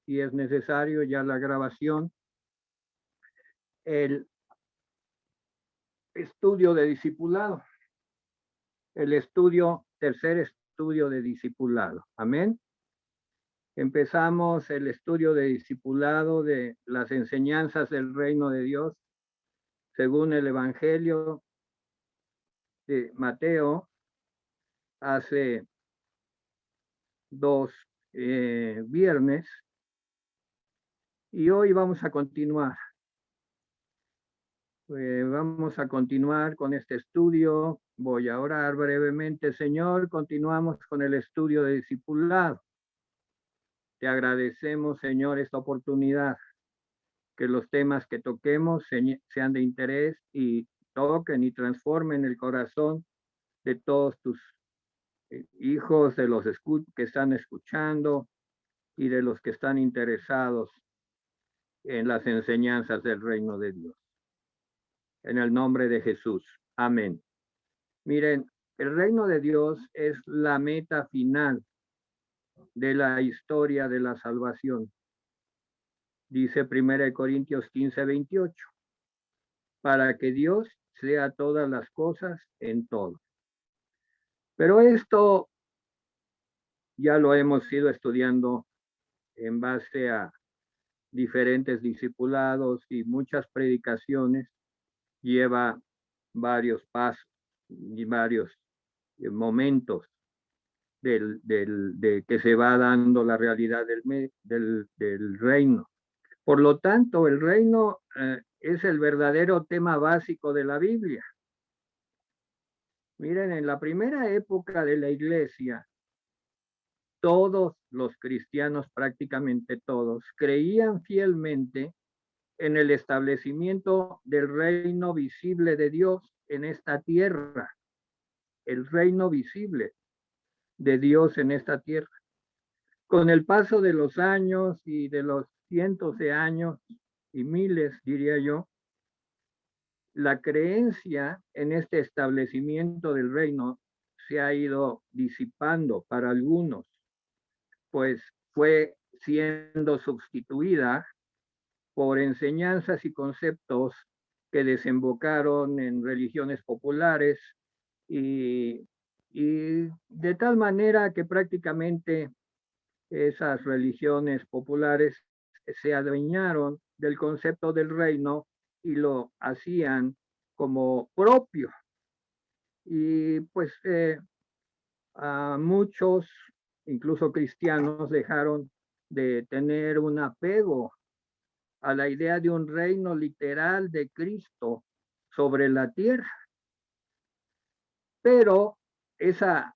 y es necesario ya la grabación, el estudio de discipulado, tercer estudio de discipulado. Amén. Empezamos el estudio de discipulado de las enseñanzas del reino de Dios según el Evangelio de Mateo hace 2 viernes, y hoy vamos a continuar. Vamos a continuar con este estudio. Voy a orar brevemente. Señor, continuamos con el estudio de discipulado. Te agradecemos, Señor, esta oportunidad, que los temas que toquemos sean de interés y toquen y transformen el corazón de todos tus hijos, de los que están escuchando y de los que están interesados en las enseñanzas del reino de Dios. En el nombre de Jesús. Amén. Miren, el reino de Dios es la meta final de la historia de la salvación. Dice 1 Corintios 15:28. Para que Dios sea todas las cosas en todo. Pero esto ya lo hemos ido estudiando en base a diferentes discipulados y muchas predicaciones. Lleva varios pasos y varios momentos de que se va dando la realidad del reino. Por lo tanto, el reino es el verdadero tema básico de la Biblia. Miren, en la primera época de la iglesia, todos los cristianos, prácticamente todos, creían fielmente en el establecimiento del reino visible de Dios en esta tierra. El reino visible de Dios en esta tierra. Con el paso de los años y de los cientos de años y miles, diría yo, la creencia en este establecimiento del reino se ha ido disipando para algunos, pues fue siendo sustituida por enseñanzas y conceptos que desembocaron en religiones populares y de tal manera que prácticamente esas religiones populares se adueñaron del concepto del reino y lo hacían como propio. Y pues a muchos, incluso cristianos, dejaron de tener un apego a la idea de un reino literal de Cristo sobre la tierra. Pero esa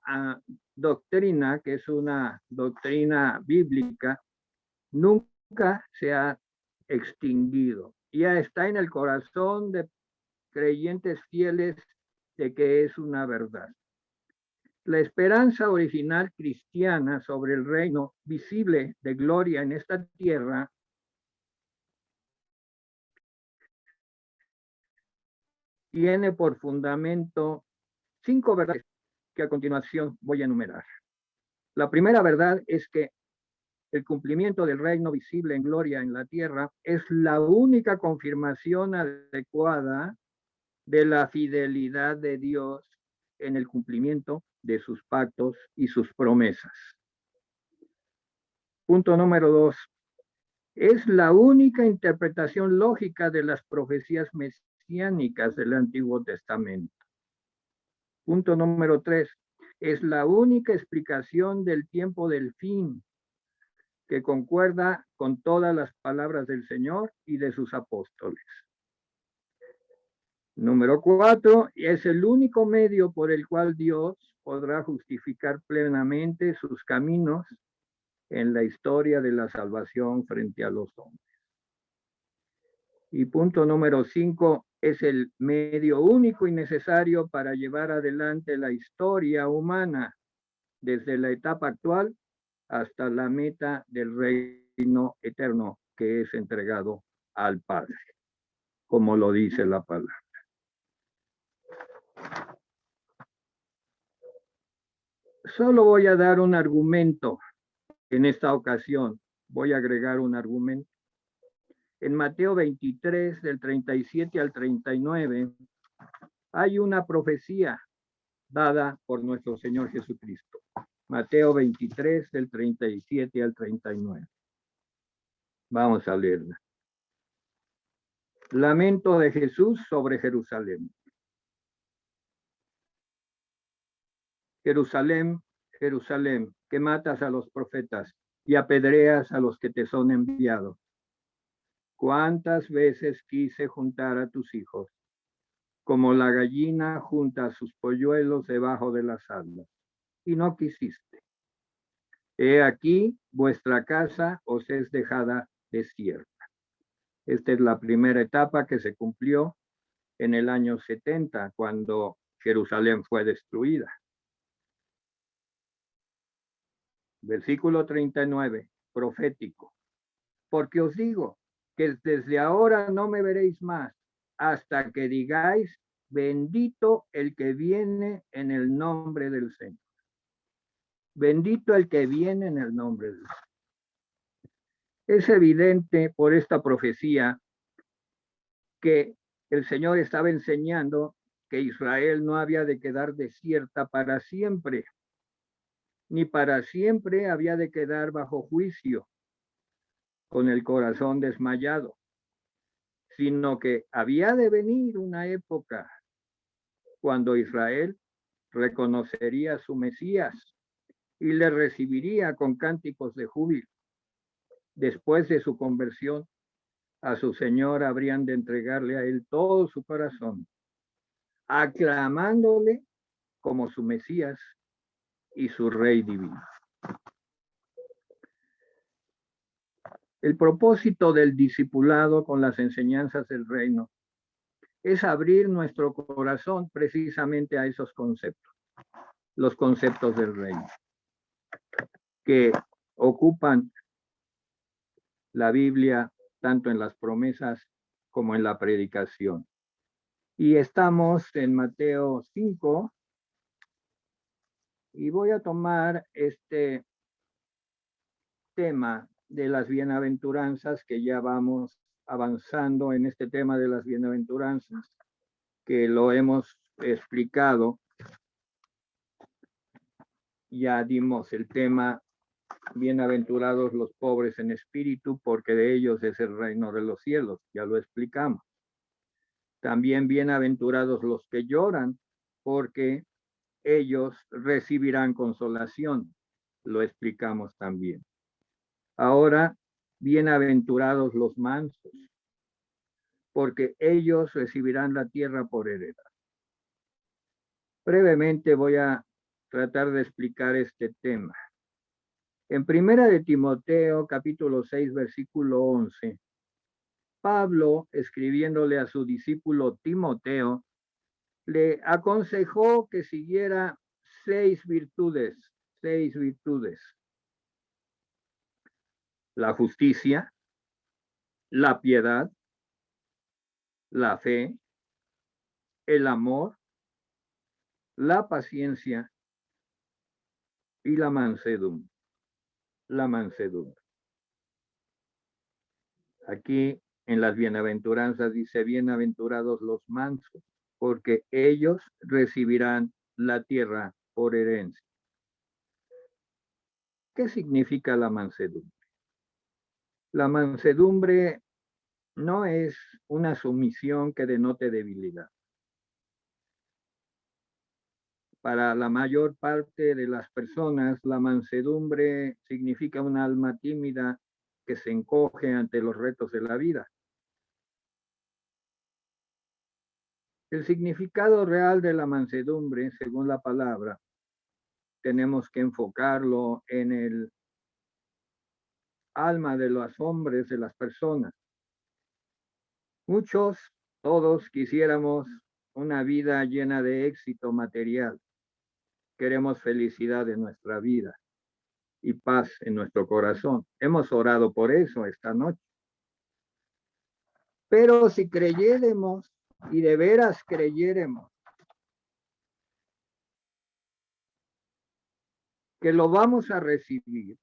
doctrina, que es una doctrina bíblica, nunca se ha extinguido. Ya está en el corazón de creyentes fieles de que es una verdad. La esperanza original cristiana sobre el reino visible de gloria en esta tierra tiene por fundamento 5 verdades que a continuación voy a enumerar. La primera verdad es que el cumplimiento del reino visible en gloria en la tierra es la única confirmación adecuada de la fidelidad de Dios en el cumplimiento de sus pactos y sus promesas. Punto número 2. Es la única interpretación lógica de las profecías mesiánicas del Antiguo Testamento. Punto número 3. Es la única explicación del tiempo del fin que concuerda con todas las palabras del Señor y de sus apóstoles. Número 4, es el único medio por el cual Dios podrá justificar plenamente sus caminos en la historia de la salvación frente a los hombres. Y punto número 5, es el medio único y necesario para llevar adelante la historia humana desde la etapa actual hasta la meta del reino eterno que es entregado al Padre, como lo dice la palabra. Solo voy a dar un argumento En esta ocasión voy a agregar un argumento. En Mateo 23, del 37 al 39, hay una profecía dada por nuestro Señor Jesucristo. Mateo 23, del 37 al 39. Vamos a leerla. Lamento de Jesús sobre Jerusalén. Jerusalén, Jerusalén, que matas a los profetas y apedreas a los que te son enviados. ¿Cuántas veces quise juntar a tus hijos, como la gallina junta sus polluelos debajo de las alas, y no quisiste? He aquí, vuestra casa os es dejada desierta. Esta es la primera etapa que se cumplió en el año 70, cuando Jerusalén fue destruida. Versículo 39, profético. Porque os digo que desde ahora no me veréis más, hasta que digáis, bendito el que viene en el nombre del Señor. Bendito el que viene en el nombre del Señor. Es evidente por esta profecía que el Señor estaba enseñando que Israel no había de quedar desierta para siempre, ni para siempre había de quedar bajo juicio, con el corazón desmayado, sino que había de venir una época cuando Israel reconocería a su Mesías y le recibiría con cánticos de júbilo. Después de su conversión, a su Señor habrían de entregarle a él todo su corazón, aclamándole como su Mesías y su Rey divino. El propósito del discipulado con las enseñanzas del reino es abrir nuestro corazón precisamente a esos conceptos, los conceptos del reino, que ocupan la Biblia tanto en las promesas como en la predicación. Y estamos en Mateo 5, y voy a tomar este tema de las bienaventuranzas, que ya vamos avanzando en este tema de las bienaventuranzas, que lo hemos explicado. Ya dimos el tema, bienaventurados los pobres en espíritu, porque de ellos es el reino de los cielos, ya lo explicamos. También bienaventurados los que lloran, porque ellos recibirán consolación, lo explicamos también. Ahora, bienaventurados los mansos, porque ellos recibirán la tierra por heredad. Brevemente voy a tratar de explicar este tema. En Primera de Timoteo, capítulo 6, versículo 11, Pablo, escribiéndole a su discípulo Timoteo, le aconsejó que siguiera seis virtudes. La justicia, la piedad, la fe, el amor, la paciencia y la mansedumbre. Aquí en las bienaventuranzas dice, bienaventurados los mansos, porque ellos recibirán la tierra por herencia. ¿Qué significa la mansedumbre? La mansedumbre no es una sumisión que denote debilidad. Para la mayor parte de las personas, la mansedumbre significa una alma tímida que se encoge ante los retos de la vida. El significado real de la mansedumbre, según la palabra, tenemos que enfocarlo en el alma de los hombres, de las personas. Muchos, todos quisiéramos una vida llena de éxito material. Queremos felicidad en nuestra vida y paz en nuestro corazón. Hemos orado por eso esta noche. Pero si creyéremos, y de veras creyéremos, que lo vamos a recibir,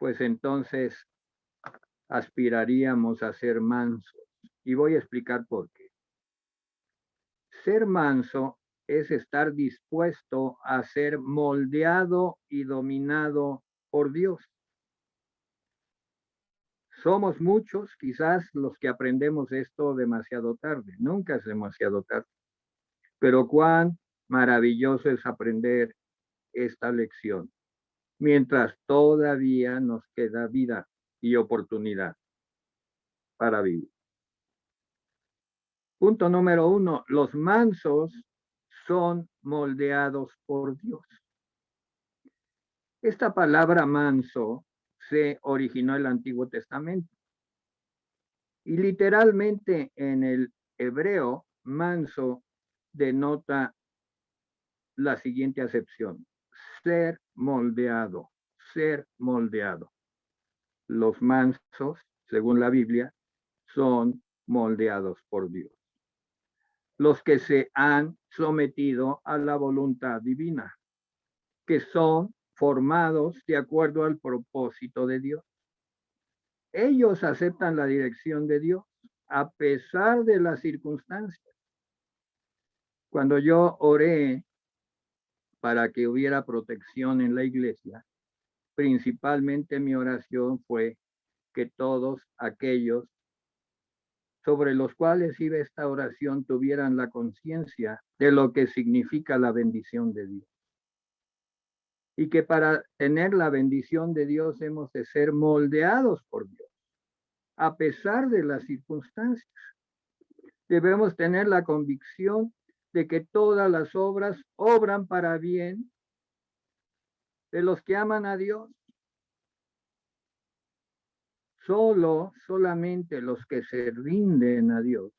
pues entonces aspiraríamos a ser mansos. Y voy a explicar por qué. Ser manso es estar dispuesto a ser moldeado y dominado por Dios. Somos muchos, quizás los que aprendemos esto demasiado tarde. Nunca es demasiado tarde. Pero cuán maravilloso es aprender esta lección, mientras todavía nos queda vida y oportunidad para vivir. Punto número 1, los mansos son moldeados por Dios. Esta palabra manso se originó en el Antiguo Testamento y literalmente en el hebreo manso denota la siguiente acepción: ser moldeado, ser moldeado. Los mansos, según la Biblia, son moldeados por Dios. Los que se han sometido a la voluntad divina, que son formados de acuerdo al propósito de Dios. Ellos aceptan la dirección de Dios a pesar de las circunstancias. Cuando yo oré para que hubiera protección en la iglesia, principalmente mi oración fue que todos aquellos sobre los cuales iba esta oración tuvieran la conciencia de lo que significa la bendición de Dios. Y que para tener la bendición de Dios hemos de ser moldeados por Dios, a pesar de las circunstancias. Debemos tener la convicción de que todas las obras obran para bien de los que aman a Dios. Solamente los que se rinden a Dios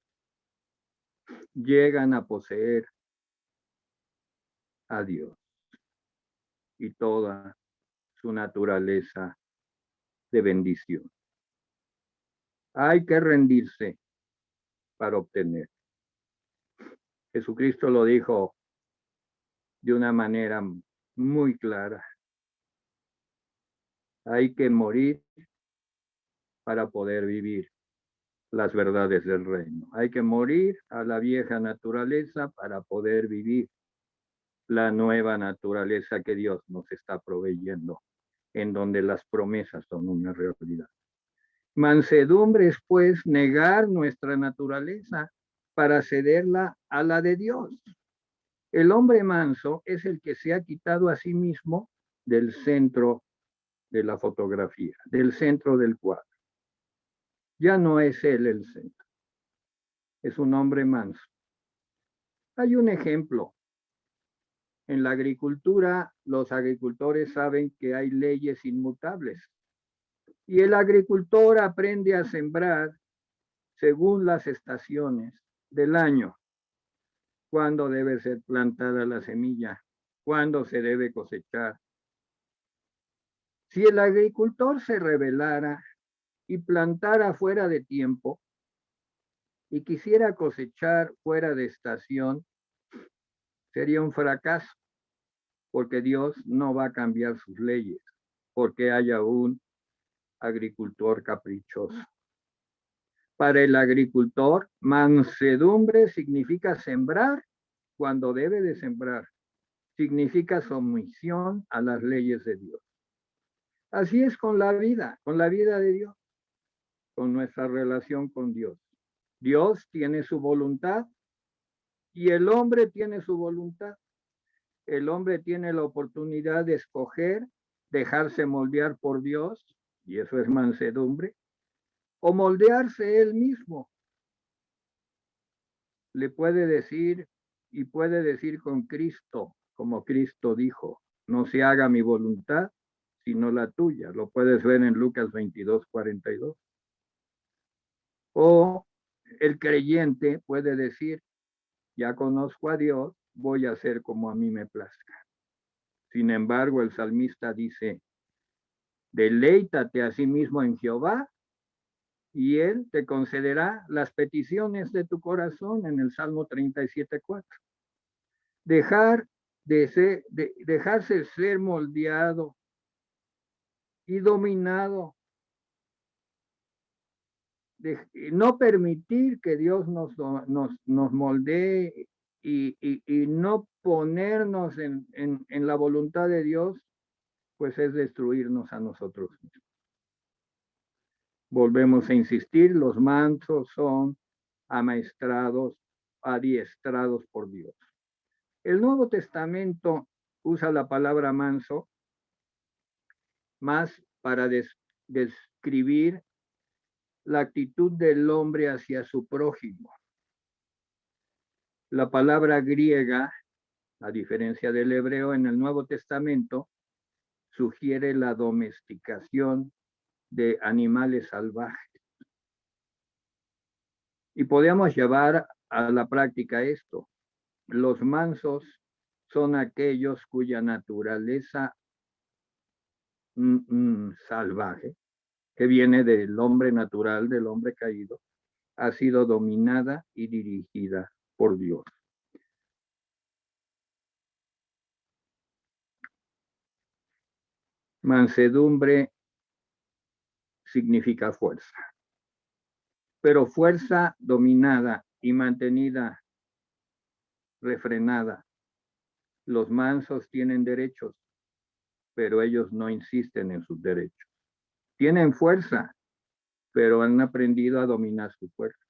llegan a poseer a Dios y toda su naturaleza de bendición. Hay que rendirse para obtener. Jesucristo lo dijo de una manera muy clara. Hay que morir para poder vivir las verdades del reino. Hay que morir a la vieja naturaleza para poder vivir la nueva naturaleza que Dios nos está proveyendo, en donde las promesas son una realidad. Mansedumbre es, pues, negar nuestra naturaleza para cederla a la de Dios. El hombre manso es el que se ha quitado a sí mismo del centro de la fotografía, del centro del cuadro. Ya no es él el centro, es un hombre manso. Hay un ejemplo. En la agricultura, los agricultores saben que hay leyes inmutables y el agricultor aprende a sembrar según las estaciones del año, cuándo debe ser plantada la semilla, cuándo se debe cosechar. Si el agricultor se rebelara y plantara fuera de tiempo y quisiera cosechar fuera de estación, sería un fracaso, porque Dios no va a cambiar sus leyes, porque haya un agricultor caprichoso. Para el agricultor, mansedumbre significa sembrar cuando debe de sembrar, significa sumisión a las leyes de Dios. Así es con la vida de Dios, con nuestra relación con Dios. Dios tiene su voluntad y el hombre tiene su voluntad. El hombre tiene la oportunidad de escoger, dejarse moldear por Dios, y eso es mansedumbre, o moldearse él mismo. Le puede decir y puede decir con Cristo, como Cristo dijo, no se haga mi voluntad, sino la tuya. Lo puedes ver en Lucas 22:42. O el creyente puede decir, ya conozco a Dios, voy a hacer como a mí me plazca. Sin embargo, el salmista dice, deleítate a sí mismo en Jehová y él te concederá las peticiones de tu corazón, en el Salmo 37:4. Dejarse ser moldeado y dominado. De no permitir que Dios nos moldee y no ponernos en la voluntad de Dios, pues es destruirnos a nosotros mismos. Volvemos a insistir, los mansos son amaestrados, adiestrados por Dios. El Nuevo Testamento usa la palabra manso más para describir la actitud del hombre hacia su prójimo. La palabra griega, a diferencia del hebreo en el Nuevo Testamento, sugiere la domesticación de animales salvajes. Y podemos llevar a la práctica esto. Los mansos son aquellos cuya naturaleza salvaje, que viene del hombre natural, del hombre caído, ha sido dominada y dirigida por Dios. Mansedumbre significa fuerza, pero fuerza dominada y mantenida, refrenada. Los mansos tienen derechos, pero ellos no insisten en sus derechos. Tienen fuerza, pero han aprendido a dominar su fuerza.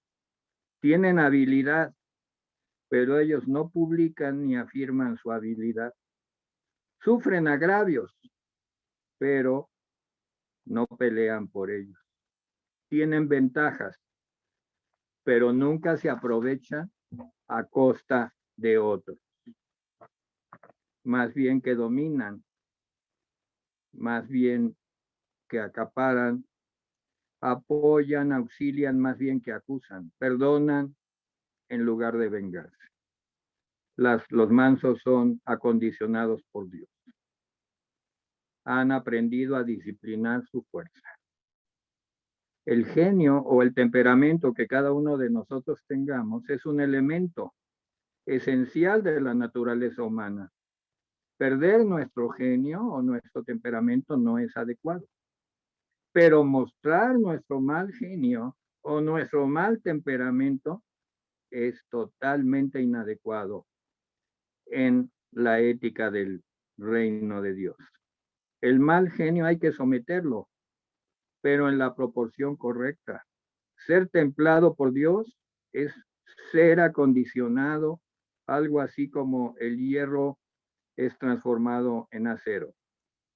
Tienen habilidad, pero ellos no publican ni afirman su habilidad. Sufren agravios, pero no pelean por ellos. Tienen ventajas, pero nunca se aprovechan a costa de otros. Más bien que dominan, más bien que acaparan, apoyan, auxilian, más bien que acusan, perdonan en lugar de vengarse. Los mansos son acondicionados por Dios. Han aprendido a disciplinar su fuerza. El genio o el temperamento que cada uno de nosotros tengamos es un elemento esencial de la naturaleza humana. Perder nuestro genio o nuestro temperamento no es adecuado. Pero mostrar nuestro mal genio o nuestro mal temperamento es totalmente inadecuado en la ética del reino de Dios. El mal genio hay que someterlo, pero en la proporción correcta. Ser templado por Dios es ser acondicionado, algo así como el hierro es transformado en acero.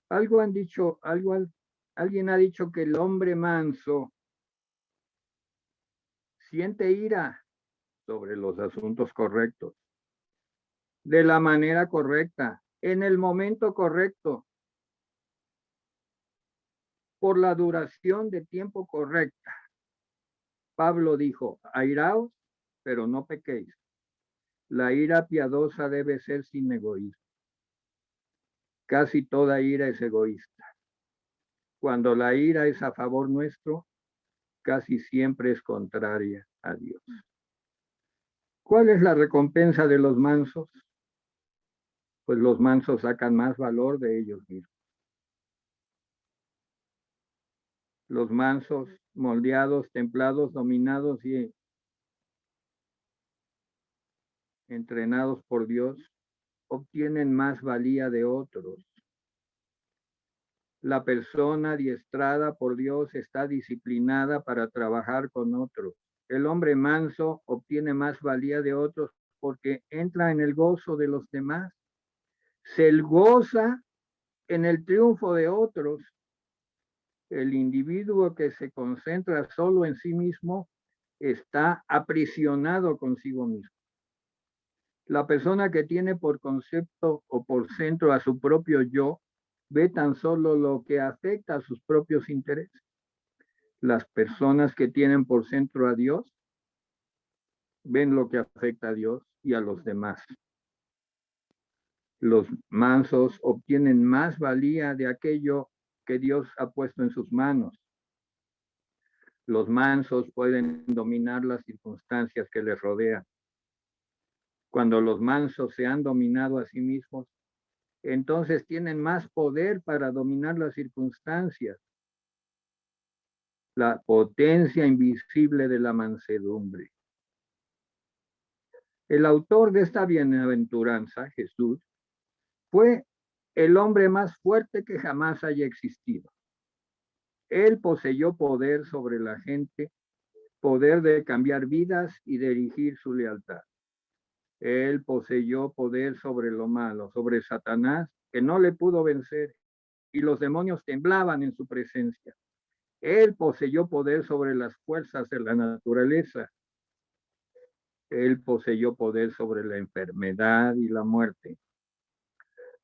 Alguien ha dicho que el hombre manso siente ira sobre los asuntos correctos, de la manera correcta, en el momento correcto, por la duración de tiempo correcta. Pablo dijo, airaos, pero no pequéis. La ira piadosa debe ser sin egoísmo. Casi toda ira es egoísta. Cuando la ira es a favor nuestro, casi siempre es contraria a Dios. ¿Cuál es la recompensa de los mansos? Pues los mansos sacan más valor de ellos mismos. Los mansos, moldeados, templados, dominados y entrenados por Dios, obtienen más valía de otros. La persona adiestrada por Dios está disciplinada para trabajar con otros. El hombre manso obtiene más valía de otros porque entra en el gozo de los demás. Se goza en el triunfo de otros. El individuo que se concentra solo en sí mismo está aprisionado consigo mismo. La persona que tiene por concepto o por centro a su propio yo ve tan solo lo que afecta a sus propios intereses. Las personas que tienen por centro a Dios ven lo que afecta a Dios y a los demás. Los mansos obtienen más valía de aquello que Dios ha puesto en sus manos. Los mansos pueden dominar las circunstancias que les rodean. Cuando los mansos se han dominado a sí mismos, entonces tienen más poder para dominar las circunstancias. La potencia invisible de la mansedumbre. El autor de esta bienaventuranza, Jesús, fue el hombre más fuerte que jamás haya existido. Él poseyó poder sobre la gente, poder de cambiar vidas y dirigir su lealtad. Él poseyó poder sobre lo malo, sobre Satanás, que no le pudo vencer, y los demonios temblaban en su presencia. Él poseyó poder sobre las fuerzas de la naturaleza. Él poseyó poder sobre la enfermedad y la muerte.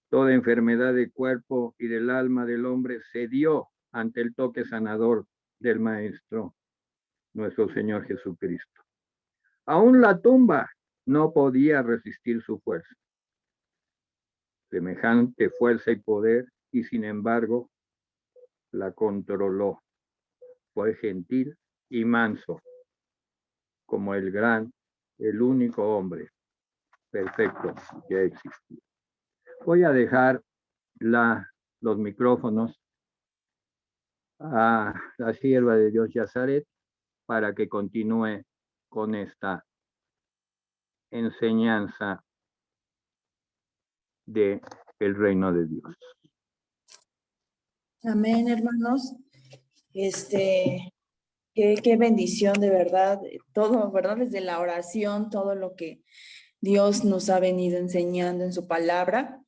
Toda enfermedad del cuerpo y del alma del hombre cedió ante el toque sanador del Maestro, nuestro Señor Jesucristo. Aún la tumba no podía resistir su fuerza. Semejante fuerza y poder, y sin embargo, la controló. Fue gentil y manso, como el único hombre perfecto que ha existido. Voy a dejar los micrófonos a la sierva de Dios Yazaret para que continúe con esta enseñanza del reino de Dios. Amén, hermanos. Qué bendición de verdad, todo, ¿verdad? Desde la oración, todo lo que Dios nos ha venido enseñando en su palabra.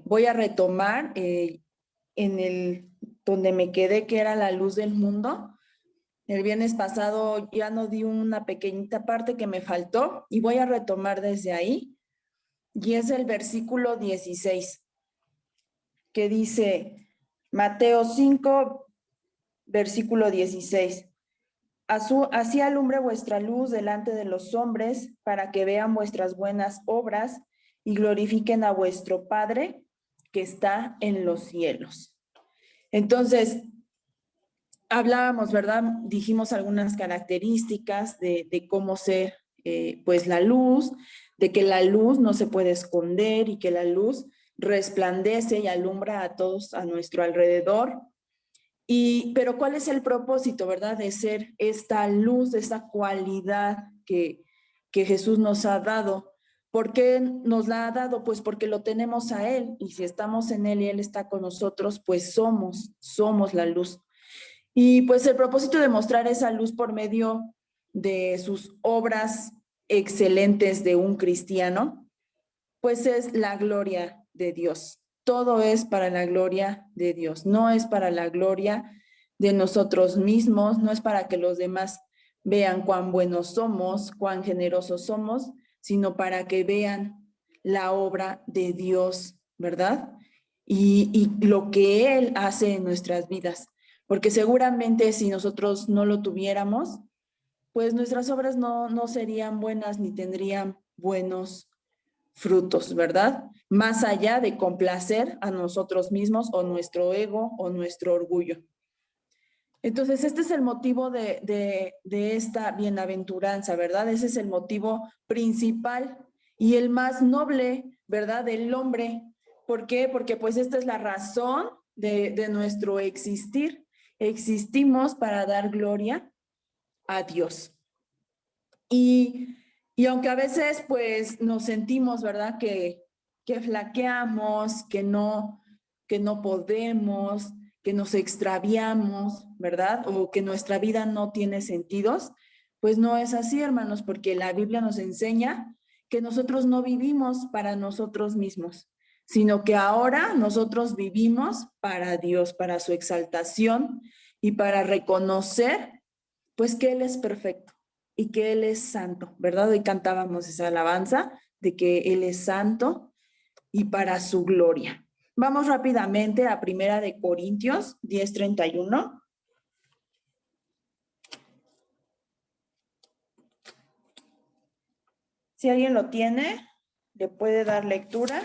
Voy a retomar donde me quedé, que era la luz del mundo. El viernes pasado ya no di una pequeñita parte que me faltó y voy a retomar desde ahí. Y es el versículo 16, que dice, Mateo 5, versículo 16. Así alumbre vuestra luz delante de los hombres, para que vean vuestras buenas obras y glorifiquen a vuestro Padre que está en los cielos. Entonces, hablábamos, ¿verdad? Dijimos algunas características de cómo ser, pues, la luz, de que la luz no se puede esconder y que la luz resplandece y alumbra a todos a nuestro alrededor. Pero ¿cuál es el propósito, verdad? De ser esta luz, de esta cualidad que Jesús nos ha dado. ¿Por qué nos la ha dado? Pues porque lo tenemos a Él, y si estamos en Él y Él está con nosotros, pues somos la luz. Y pues el propósito de mostrar esa luz por medio de sus obras excelentes de un cristiano, pues es la gloria de Dios. Todo es para la gloria de Dios, no es para la gloria de nosotros mismos, no es para que los demás vean cuán buenos somos, cuán generosos somos, sino para que vean la obra de Dios, ¿verdad? Y lo que Él hace en nuestras vidas. Porque seguramente si nosotros no lo tuviéramos, pues nuestras obras no serían buenas ni tendrían buenos frutos, ¿verdad? Más allá de complacer a nosotros mismos o nuestro ego o nuestro orgullo. Entonces, este es el motivo de esta bienaventuranza, ¿verdad? Ese es el motivo principal y el más noble, ¿verdad? Del hombre. ¿Por qué? Porque pues esta es la razón de nuestro existir. Existimos para dar gloria a Dios. Y aunque a veces pues nos sentimos, ¿verdad? Que flaqueamos, que no podemos, que nos extraviamos, ¿verdad? O que nuestra vida no tiene sentidos, pues no es así, hermanos, porque la Biblia nos enseña que nosotros no vivimos para nosotros mismos, sino que ahora nosotros vivimos para Dios, para su exaltación y para reconocer, pues, que Él es perfecto y que Él es santo, ¿verdad? Hoy cantábamos esa alabanza de que Él es santo y para su gloria. Vamos rápidamente a 1 de Corintios 10:31. Si alguien lo tiene, le puede dar lectura.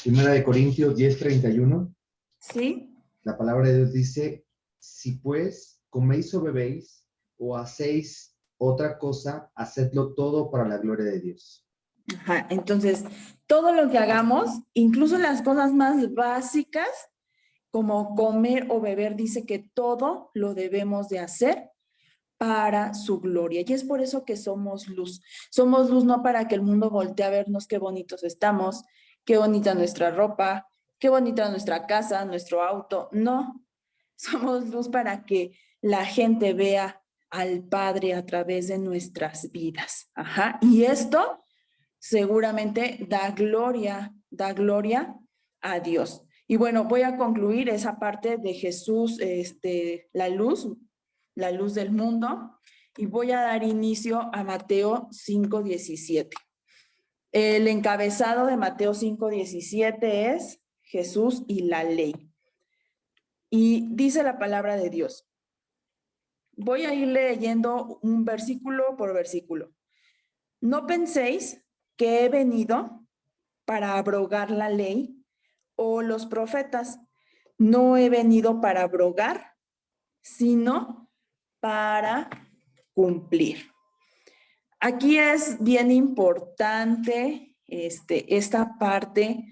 Primera de Corintios 10:31. Sí. La palabra de Dios dice, si pues coméis o bebéis o hacéis otra cosa, hacedlo todo para la gloria de Dios. Ajá, entonces, todo lo que hagamos, incluso las cosas más básicas, como comer o beber, dice que todo lo debemos de hacer para su gloria. Y es por eso que somos luz. Somos luz no para que el mundo voltee a vernos qué bonitos estamos, qué bonita nuestra ropa, qué bonita nuestra casa, nuestro auto. No, somos luz para que la gente vea al Padre a través de nuestras vidas. Ajá. Y esto seguramente da gloria a Dios. Y bueno, voy a concluir esa parte de Jesús, la luz del mundo, y voy a dar inicio a Mateo 5:17. El encabezado de Mateo 5:17 es Jesús y la ley. Y dice la palabra de Dios. Voy a ir leyendo un versículo por versículo. No penséis que he venido para abrogar la ley o los profetas. No he venido para abrogar, sino para cumplir. Aquí es bien importante esta parte,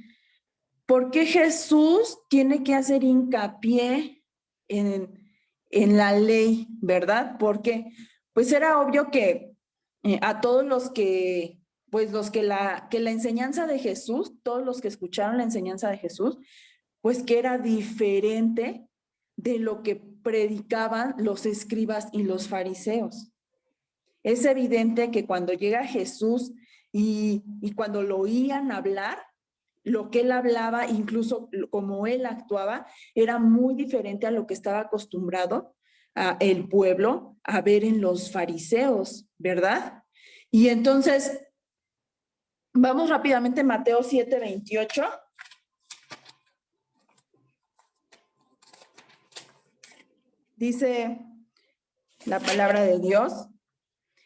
porque Jesús tiene que hacer hincapié en la ley, ¿verdad? Porque pues era obvio que a todos los que, pues que la enseñanza de Jesús, todos los que escucharon la enseñanza de Jesús, pues que era diferente de lo que predicaban los escribas y los fariseos. Es evidente que cuando llega Jesús y cuando lo oían hablar, lo que él hablaba, incluso como él actuaba, era muy diferente a lo que estaba acostumbrado el pueblo a ver en los fariseos, ¿verdad? Y entonces, vamos rápidamente a Mateo 7:28. Dice la palabra de Dios.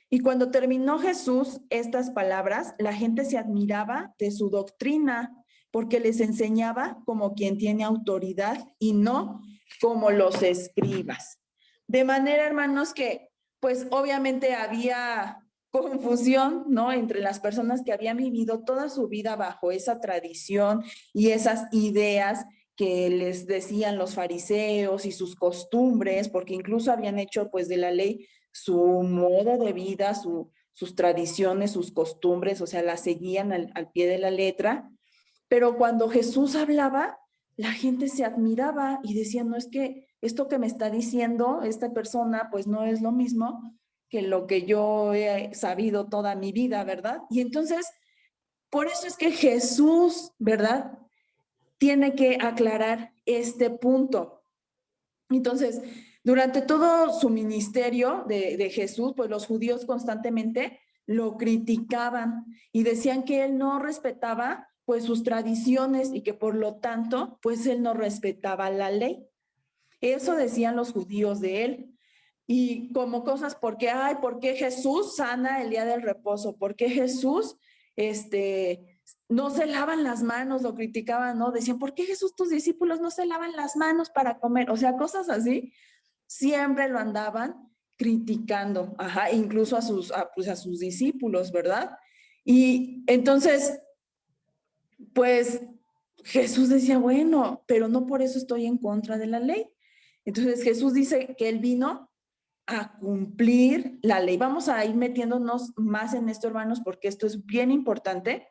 Y cuando terminó Jesús estas palabras, la gente se admiraba de su doctrina, porque les enseñaba como quien tiene autoridad y no como los escribas. De manera, hermanos, que pues obviamente había confusión, ¿no? Entre las personas que habían vivido toda su vida bajo esa tradición y esas ideas que les decían los fariseos y sus costumbres, porque incluso habían hecho pues de la ley su modo de vida, sus tradiciones, sus costumbres, o sea, las seguían al pie de la letra. Pero cuando Jesús hablaba, la gente se admiraba y decía, no, es que esto que me está diciendo esta persona, pues no es lo mismo que lo que yo he sabido toda mi vida, ¿verdad? Y entonces, por eso es que Jesús, ¿verdad?, tiene que aclarar este punto. Entonces, durante todo su ministerio de Jesús, pues los judíos constantemente lo criticaban y decían que él no respetaba pues sus tradiciones y que por lo tanto pues él no respetaba la ley. Eso decían los judíos de él. Y como cosas, ¿por qué Jesús sana el día del reposo? ¿Por qué Jesús no se lavan las manos? Lo criticaban, ¿no? Decían, ¿por qué Jesús, tus discípulos no se lavan las manos para comer? O sea, cosas así. Siempre lo andaban criticando, ajá, incluso a sus discípulos, ¿verdad? Y entonces, pues Jesús decía, bueno, pero no por eso estoy en contra de la ley. Entonces Jesús dice que él vino a cumplir la ley. Vamos a ir metiéndonos más en esto, hermanos, porque esto es bien importante.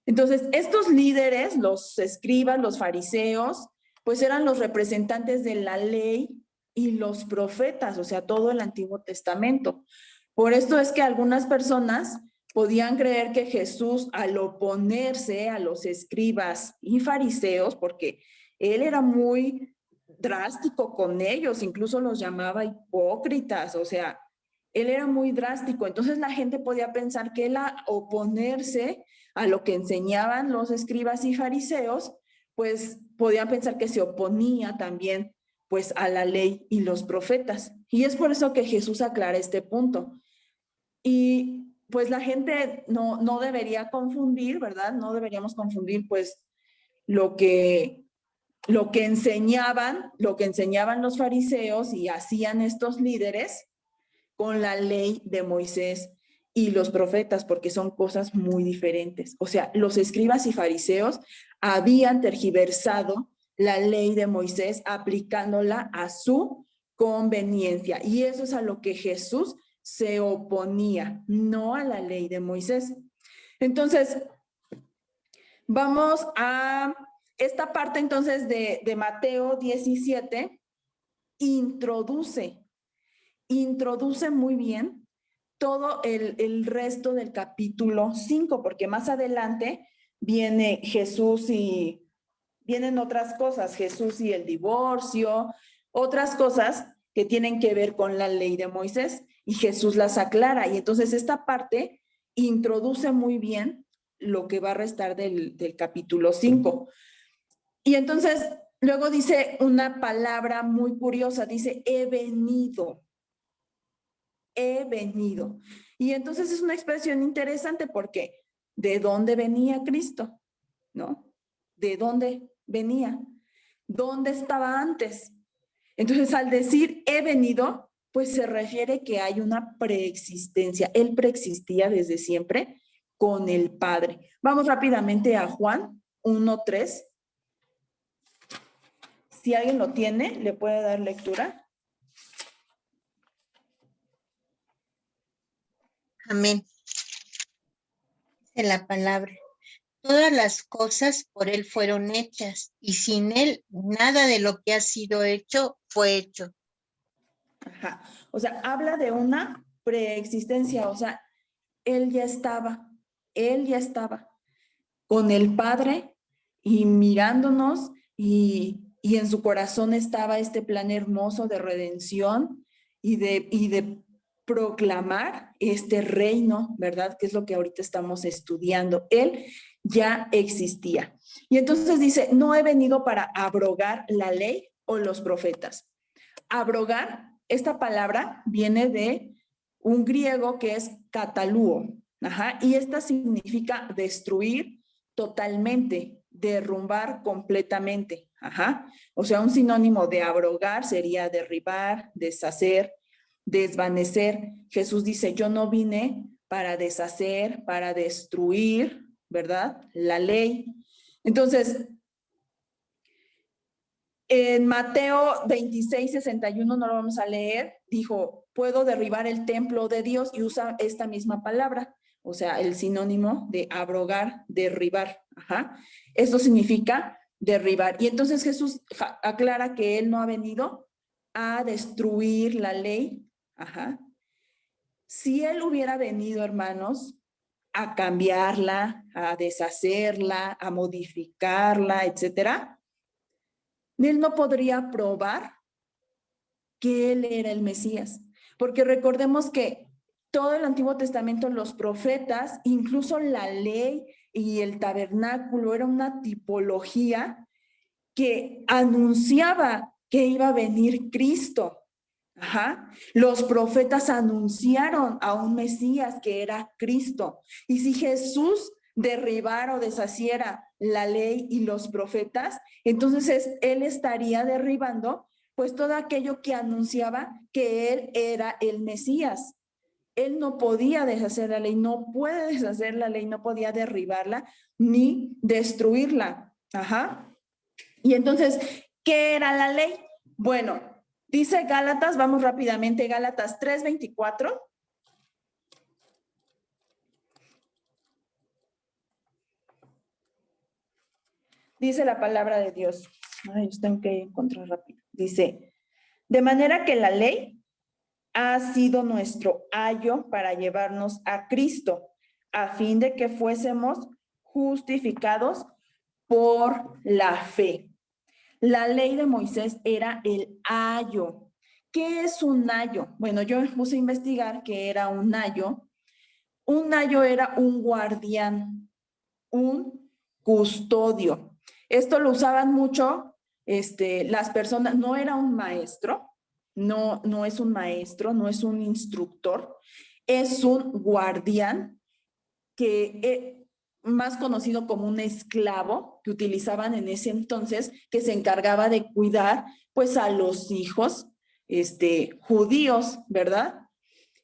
Entonces, estos líderes, los escribas, los fariseos, pues eran los representantes de la ley y los profetas, o sea, todo el Antiguo Testamento. Por esto es que algunas personas podían creer que Jesús, al oponerse a los escribas y fariseos, porque él era muy drástico con ellos, incluso los llamaba hipócritas, o sea, él era muy drástico. Entonces la gente podía pensar que él, a oponerse a lo que enseñaban los escribas y fariseos, pues podían pensar que se oponía también pues a la ley y los profetas. Y es por eso que Jesús aclara este punto. Y pues la gente no debería confundir, ¿verdad? No deberíamos confundir pues lo que enseñaban los fariseos y hacían estos líderes con la ley de Moisés y los profetas, porque son cosas muy diferentes. O sea, los escribas y fariseos habían tergiversado la ley de Moisés aplicándola a su conveniencia. Y eso es a lo que Jesús se oponía, no a la ley de Moisés. Entonces, vamos a esta parte entonces de Mateo 17, introduce muy bien todo el resto del capítulo 5, porque más adelante viene Jesús y vienen otras cosas, Jesús y el divorcio, otras cosas que tienen que ver con la ley de Moisés, y Jesús las aclara. Y entonces esta parte introduce muy bien lo que va a restar del capítulo 5. Y entonces luego dice una palabra muy curiosa, dice, he venido. Y entonces es una expresión interesante porque ¿de dónde venía Cristo? ¿No? ¿De dónde venía? ¿Dónde estaba antes? Entonces, al decir he venido, pues se refiere que hay una preexistencia. Él preexistía desde siempre con el Padre. Vamos rápidamente a Juan 1:3. Si alguien lo tiene, le puede dar lectura. Amén. Dice la palabra. Todas las cosas por Él fueron hechas, y sin Él nada de lo que ha sido hecho fue hecho. Ajá. O sea, habla de una preexistencia, o sea, Él ya estaba con el Padre y mirándonos, y en su corazón estaba este plan hermoso de redención y de proclamar este reino, ¿verdad? Que es lo que ahorita estamos estudiando. Él ya existía. Y entonces dice, no he venido para abrogar la ley o los profetas. Abrogar, esta palabra viene de un griego que es katalúo, y esta significa destruir totalmente, derrumbar completamente, o sea, un sinónimo de abrogar sería derribar, deshacer, desvanecer. Jesús dice, yo no vine para deshacer, para destruir, ¿verdad? La ley. Entonces, en Mateo 26:61, no lo vamos a leer, dijo, puedo derribar el templo de Dios, y usa esta misma palabra, o sea, el sinónimo de abrogar, derribar. Esto significa derribar. Y entonces Jesús aclara que Él no ha venido a destruir la ley. Si Él hubiera venido, hermanos, a cambiarla, a deshacerla, a modificarla, etcétera, Él no podría probar que Él era el Mesías, porque recordemos que todo el Antiguo Testamento, los profetas, incluso la ley y el tabernáculo, era una tipología que anunciaba que iba a venir Cristo. Los profetas anunciaron a un Mesías que era Cristo. Y si Jesús derribara o deshaciera la ley y los profetas, entonces Él estaría derribando pues todo aquello que anunciaba que Él era el Mesías. Él no podía deshacer la ley, no puede deshacer la ley, no podía derribarla ni destruirla. Y entonces, ¿qué era la ley? Bueno, dice Gálatas, vamos rápidamente, Gálatas 3:24. Dice la palabra de Dios. Ay, yo tengo que encontrar rápido. Dice, de manera que la ley ha sido nuestro ayo para llevarnos a Cristo, a fin de que fuésemos justificados por la fe. La ley de Moisés era el ayo. ¿Qué es un ayo? Bueno, yo me puse a investigar qué era un ayo. Un ayo era un guardián, un custodio. Esto lo usaban mucho las personas, no era un maestro, no es un maestro, no es un instructor, es un guardián que más conocido como un esclavo que utilizaban en ese entonces, que se encargaba de cuidar pues a los hijos judíos, ¿verdad?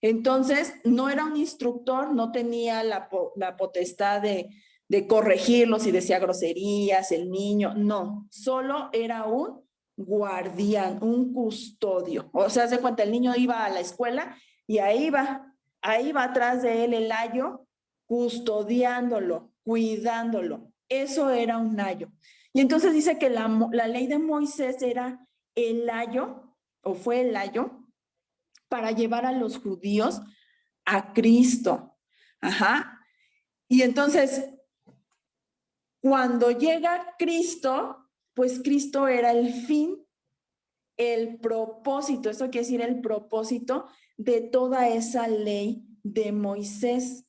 Entonces, no era un instructor, no tenía la potestad de corregirlo si decía groserías, el niño, no, solo era un guardián, un custodio. O sea, se cuenta, el niño iba a la escuela y ahí va atrás de él el ayo, custodiándolo, cuidándolo. Eso era un ayo. Y entonces dice que la ley de Moisés era el ayo, o fue el ayo, para llevar a los judíos a Cristo. Ajá. Y entonces, cuando llega Cristo, pues Cristo era el fin, el propósito, eso quiere decir el propósito de toda esa ley de Moisés.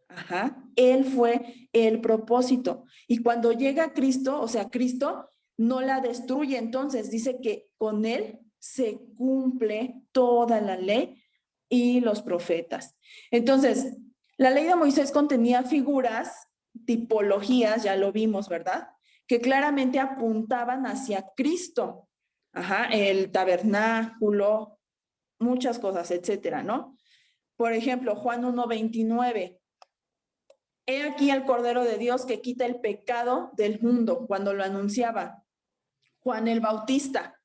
Ajá. Él fue el propósito. Y cuando llega Cristo, o sea, Cristo no la destruye, entonces dice que con él se cumple toda la ley y los profetas. Entonces, la ley de Moisés contenía figuras, tipologías, ya lo vimos, ¿verdad? Que claramente apuntaban hacia Cristo. Ajá, el tabernáculo, muchas cosas, etcétera, ¿no? Por ejemplo, Juan 1:29. He aquí el Cordero de Dios que quita el pecado del mundo, cuando lo anunciaba Juan el Bautista.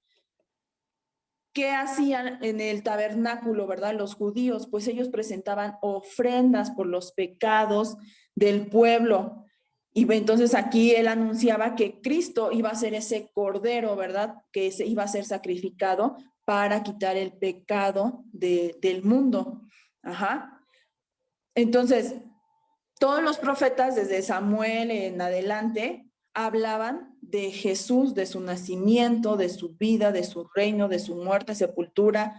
¿Qué hacían en el tabernáculo, verdad? Los judíos, pues ellos presentaban ofrendas por los pecados del pueblo. Y entonces aquí él anunciaba que Cristo iba a ser ese cordero, ¿verdad? Que iba a ser sacrificado para quitar el pecado del mundo. Ajá. Entonces, todos los profetas, desde Samuel en adelante, hablaban de Jesús, de su nacimiento, de su vida, de su reino, de su muerte, sepultura,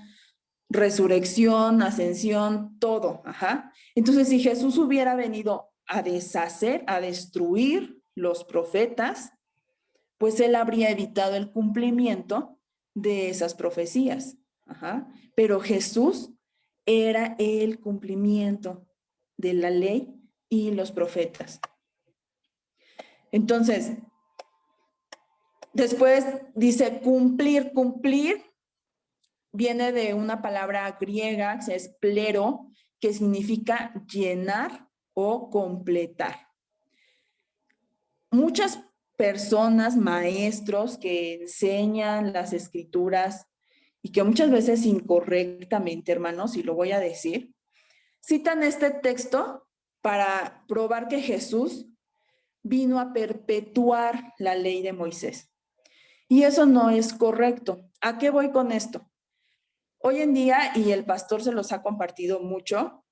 resurrección, ascensión, todo. Ajá. Entonces, si Jesús hubiera venido a deshacer, a destruir los profetas, pues él habría evitado el cumplimiento de esas profecías. Ajá. Pero Jesús era el cumplimiento de la ley y los profetas. Entonces, después dice cumplir. Cumplir viene de una palabra griega, que es plero, que significa llenar o completar. Muchas personas, maestros que enseñan las escrituras y que muchas veces incorrectamente, hermanos, y lo voy a decir, citan este texto para probar que Jesús vino a perpetuar la ley de Moisés. Y eso no es correcto. ¿A qué voy con esto? Hoy en día, y el pastor se los ha compartido mucho,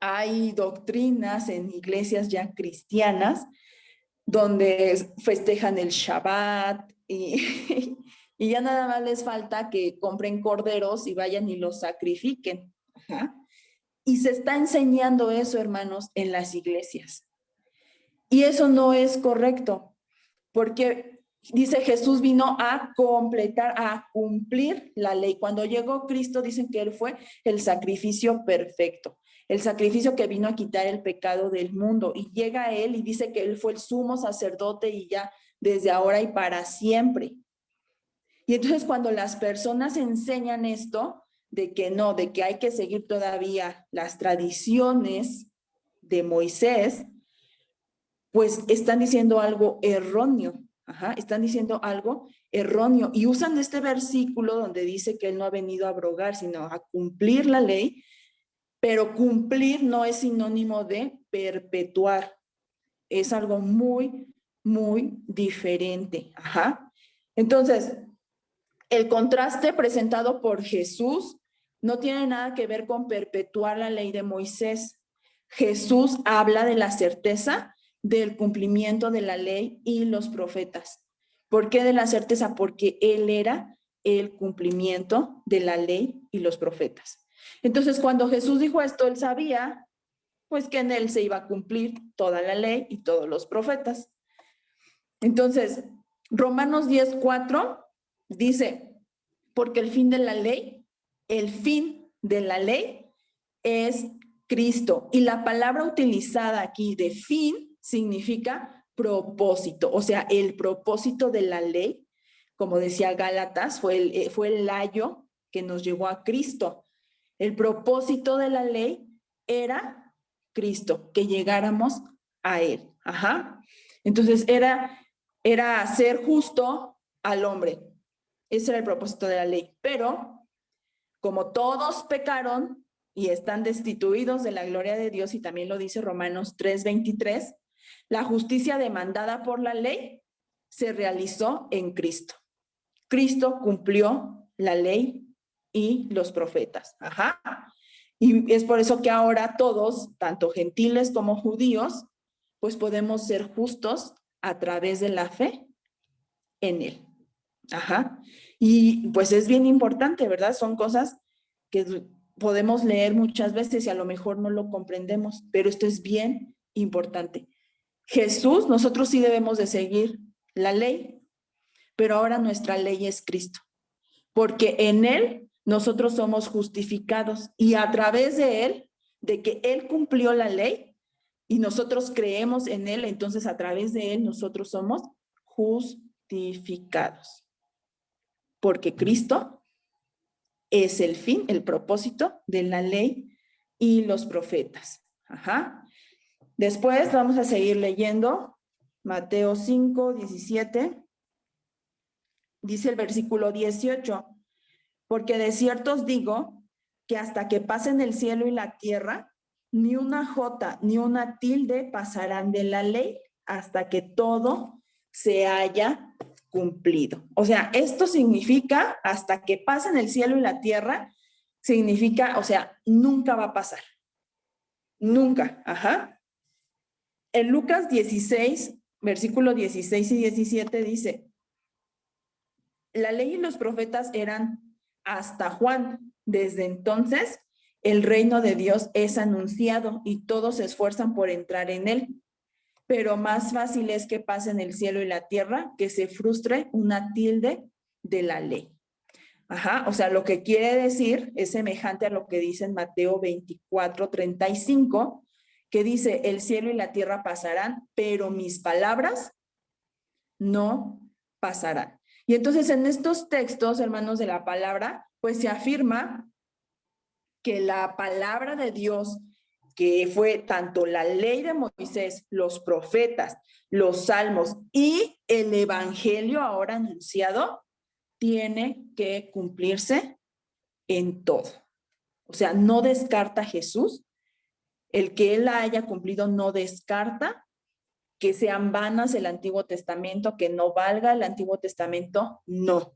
hay doctrinas en iglesias ya cristianas donde festejan el Shabbat y ya nada más les falta que compren corderos y vayan y los sacrifiquen. Ajá. Y se está enseñando eso, hermanos, en las iglesias. Y eso no es correcto, porque dice Jesús vino a completar, a cumplir la ley. Cuando llegó Cristo, dicen que Él fue el sacrificio perfecto, el sacrificio que vino a quitar el pecado del mundo. Y llega Él y dice que Él fue el sumo sacerdote y ya desde ahora y para siempre. Y entonces cuando las personas enseñan esto, de que no, de que hay que seguir todavía las tradiciones de Moisés, pues están diciendo algo erróneo. Ajá, están diciendo algo erróneo y usan este versículo donde dice que Él no ha venido a abrogar, sino a cumplir la ley, pero cumplir no es sinónimo de perpetuar. Es algo muy, muy diferente. Ajá. Entonces, el contraste presentado por Jesús no tiene nada que ver con perpetuar la ley de Moisés. Jesús habla de la certeza del cumplimiento de la ley y los profetas. ¿Por qué de la certeza? Porque Él era el cumplimiento de la ley y los profetas. Entonces, cuando Jesús dijo esto, Él sabía, pues, que en Él se iba a cumplir toda la ley y todos los profetas. Entonces, Romanos 10:4 dice, porque el fin de la ley es Cristo. Y la palabra utilizada aquí de fin significa propósito, o sea, el propósito de la ley, como decía Gálatas, fue el layo que nos llevó a Cristo. El propósito de la ley era Cristo, que llegáramos a Él. Ajá. Entonces era hacer justo al hombre. Ese era el propósito de la ley. Pero como todos pecaron y están destituidos de la gloria de Dios, y también lo dice Romanos 3:23, la justicia demandada por la ley se realizó en Cristo. Cristo cumplió la ley y los profetas. Ajá. Y es por eso que ahora todos, tanto gentiles como judíos, pues podemos ser justos a través de la fe en Él. Ajá. Y pues es bien importante, ¿verdad? Son cosas que podemos leer muchas veces y a lo mejor no lo comprendemos, pero esto es bien importante. Jesús, nosotros sí debemos de seguir la ley, pero ahora nuestra ley es Cristo, porque en Él nosotros somos justificados y a través de Él, de que Él cumplió la ley y nosotros creemos en Él, entonces a través de Él nosotros somos justificados, porque Cristo es el fin, el propósito de la ley y los profetas. Ajá. Después vamos a seguir leyendo Mateo 5:17. Dice el versículo 18, porque de cierto os digo que hasta que pasen el cielo y la tierra, ni una jota ni una tilde pasarán de la ley hasta que todo se haya cumplido. O sea, esto significa hasta que pasen el cielo y la tierra, significa, o sea, nunca va a pasar. Nunca, ajá. En Lucas 16, versículo 16 y 17 dice, la ley y los profetas eran hasta Juan. Desde entonces, el reino de Dios es anunciado y todos se esfuerzan por entrar en él. Pero más fácil es que pasen el cielo y la tierra que se frustre una tilde de la ley. Ajá, o sea, lo que quiere decir es semejante a lo que dice en Mateo 24:35, que dice, el cielo y la tierra pasarán, pero mis palabras no pasarán. Y entonces en estos textos, hermanos de la palabra, pues se afirma que la palabra de Dios, que fue tanto la ley de Moisés, los profetas, los salmos y el evangelio ahora anunciado, tiene que cumplirse en todo. O sea, no descarta Jesús, el que él la haya cumplido no descarta que sean vanas el Antiguo Testamento, que no valga el Antiguo Testamento, no.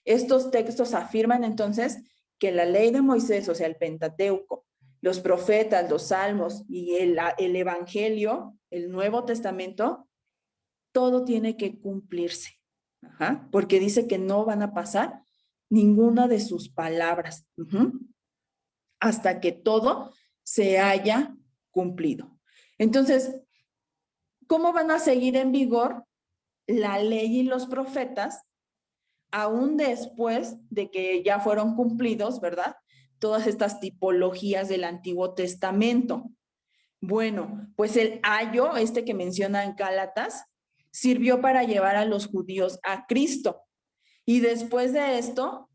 Estos textos afirman entonces que la ley de Moisés, o sea, el Pentateuco, los profetas, los salmos y el Evangelio, el Nuevo Testamento, todo tiene que cumplirse. Ajá, porque dice que no van a pasar ninguna de sus palabras hasta que todo se haya cumplido. Entonces, ¿cómo van a seguir en vigor la ley y los profetas aún después de que ya fueron cumplidos, ¿verdad? Todas estas tipologías del Antiguo Testamento. Bueno, pues el ayo, este que menciona en Gálatas, sirvió para llevar a los judíos a Cristo. Y después de esto,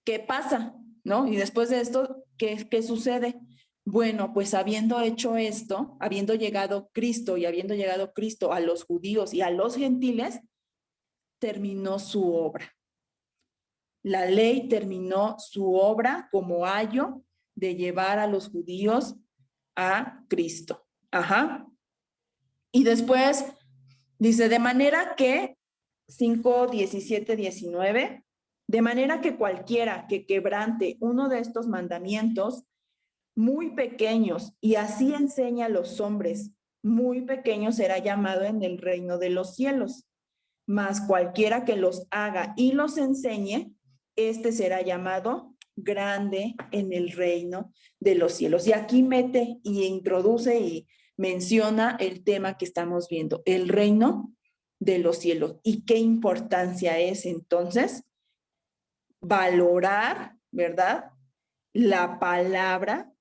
¿qué pasa? ¿No? Y después de esto, ¿qué sucede? Bueno, pues habiendo hecho esto, habiendo llegado Cristo y habiendo llegado Cristo a los judíos y a los gentiles, terminó su obra. La ley terminó su obra como ayo de llevar a los judíos a Cristo. Ajá. Y después dice, de manera que 5, 17, 19, de manera que cualquiera que quebrante uno de estos mandamientos muy pequeños y así enseña a los hombres, muy pequeño será llamado en el reino de los cielos. Mas cualquiera que los haga y los enseñe, este será llamado grande en el reino de los cielos. Y aquí mete y introduce y menciona el tema que estamos viendo, el reino de los cielos. ¿Y qué importancia es entonces valorar, verdad, la palabra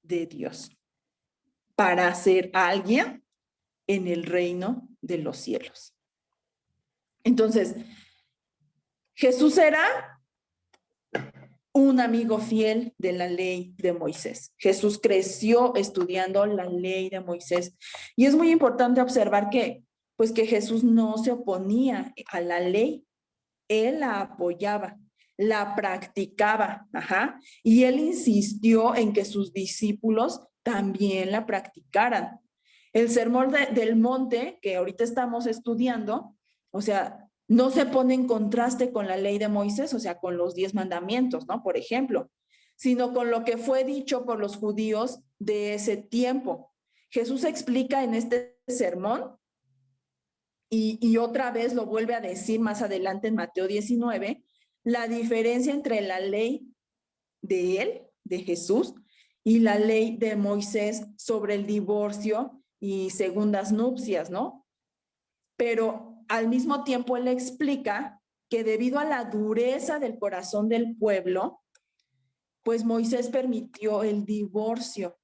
de Dios para ser alguien en el reino de los cielos? Entonces, Jesús era un amigo fiel de la ley de Moisés. Jesús creció estudiando la ley de Moisés. Y es muy importante observar que, pues, que Jesús no se oponía a la ley, él la apoyaba, la practicaba, y él insistió en que sus discípulos también la practicaran. El sermón del monte, que ahorita estamos estudiando, o sea, no se pone en contraste con la ley de Moisés, o sea, con los 10 mandamientos, ¿no? Por ejemplo, sino con lo que fue dicho por los judíos de ese tiempo. Jesús explica en este sermón, y otra vez lo vuelve a decir más adelante en Mateo 19, la diferencia entre la ley de él, de Jesús, y la ley de Moisés sobre el divorcio y segundas nupcias, ¿no? Pero al mismo tiempo él explica que debido a la dureza del corazón del pueblo, pues Moisés permitió el divorcio.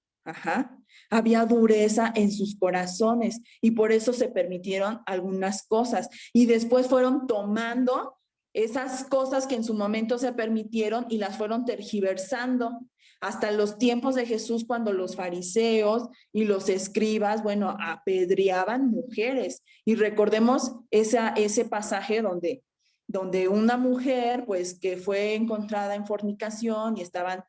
Había dureza en sus corazones y por eso se permitieron algunas cosas. Y después fueron tomando esas cosas que en su momento se permitieron y las fueron tergiversando hasta los tiempos de Jesús, cuando los fariseos y los escribas, bueno, apedreaban mujeres. Y recordemos ese pasaje donde una mujer, pues, que fue encontrada en fornicación y estaban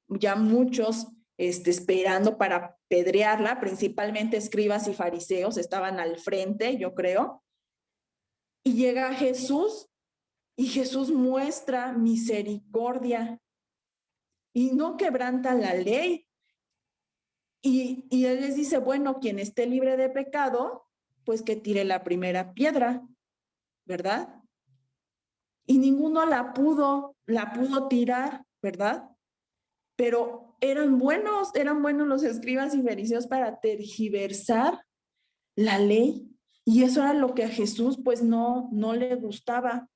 ya muchos esperando para apedrearla, principalmente escribas y fariseos estaban al frente, yo creo. Y llega Jesús y Jesús muestra misericordia y no quebranta la ley. Y él les dice, bueno, quien esté libre de pecado, pues que tire la primera piedra, ¿verdad? Y ninguno la pudo tirar, ¿verdad? Pero eran buenos los escribas y fariseos para tergiversar la ley. Y eso era lo que a Jesús pues no le gustaba.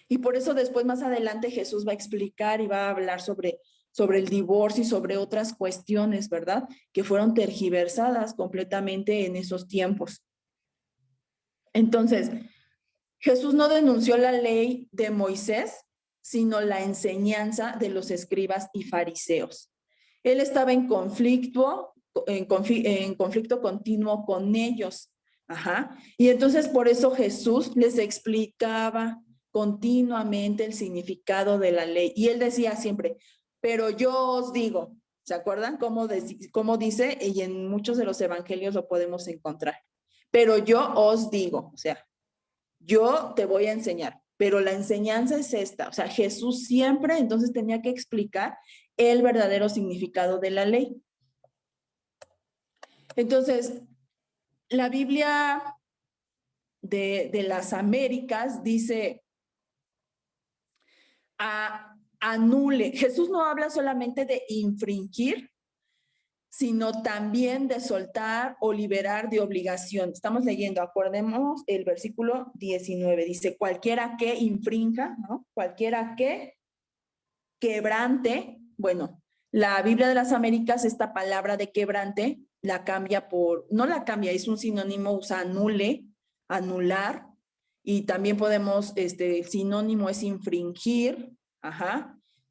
Y por eso después, más adelante, Jesús va a explicar y va a hablar sobre el divorcio y sobre otras cuestiones, ¿verdad? Que fueron tergiversadas completamente en esos tiempos. Entonces, Jesús no denunció la ley de Moisés, sino la enseñanza de los escribas y fariseos. Él estaba en conflicto continuo con ellos. Y entonces por eso Jesús les explicaba continuamente el significado de la ley. Y él decía siempre, pero yo os digo, ¿se acuerdan cómo dice? Y en muchos de los evangelios lo podemos encontrar. Pero yo os digo, o sea, yo te voy a enseñar, pero la enseñanza es esta. O sea, Jesús siempre entonces tenía que explicar el verdadero significado de la ley. Entonces, la Biblia de las Américas dice, anule. Jesús no habla solamente de infringir, sino también de soltar o liberar de obligación. Estamos leyendo, acordemos el versículo 19, dice, cualquiera que infrinja, ¿no? Cualquiera que quebrante, bueno, la Biblia de las Américas, esta palabra de quebrante, la cambia no la cambia, es un sinónimo, usa anule, anular, y también podemos, el sinónimo es infringir,